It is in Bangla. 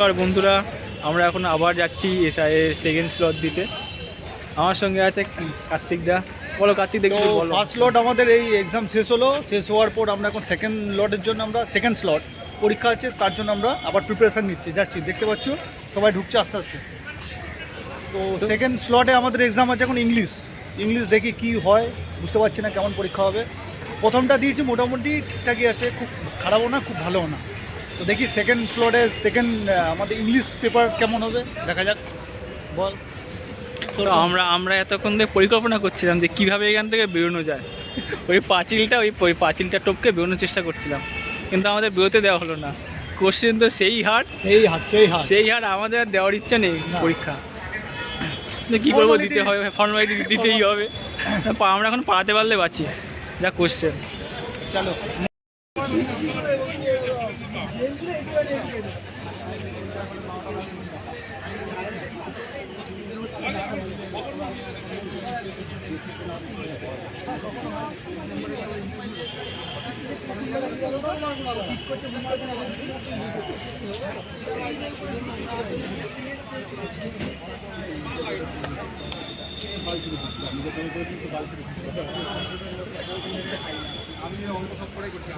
আর বন্ধুরা, আমরা এখন আবার যাচ্ছি এসআইয়ের সেকেন্ড স্লট দিতে। আমার সঙ্গে আছে কার্তিক দা। বলো কার্তিক দা, তো কিছু বলো। ফার্স্ট লট আমাদের এই এক্সাম শেষ হলো, শেষ হওয়ার পর আমরা এখন সেকেন্ড লটের জন্য আমরা সেকেন্ড স্লট পরীক্ষা আছে, তার জন্য আমরা আবার প্রিপারেশান নিচ্ছি, যাচ্ছি। দেখতে পাচ্ছ সবাই ঢুকছে আস্তে আস্তে। তো সেকেন্ড স্লটে আমাদের এক্সাম আছে এখন ইংলিশ দেখি কি হয়, বুঝতে পারছি না কেমন পরীক্ষা হবে। প্রথমটা দিয়েছি মোটামুটি ঠিকঠাকই আছে, খুব খারাপও না খুব ভালোও না। তো দেখি সেকেন্ড স্লটে আমাদের ইংলিশ পেপার কেমন হবে, দেখা যাক। বল। তো আমরা এতক্ষণ ধরে পরিকল্পনা করছিলাম যে কীভাবে এখান থেকে বেরোনো যায়। ওই পাঁচিলটা টপকে বেরোনোর চেষ্টা করছিলাম, কিন্তু আমাদের বেরোতে দেওয়া হলো না। কোশ্চেন তো সেই হার্ড, আমাদের আর দেওয়ার ইচ্ছা নেই পরীক্ষা। কী করবো, দিতে হবে, ফর্মালিটি দিতেই হবে। আমরা এখন পাড়াতে পারলে বাঁচি, যা কোশ্চেন। চলো। আমি অঙ্ক সব করে করছি।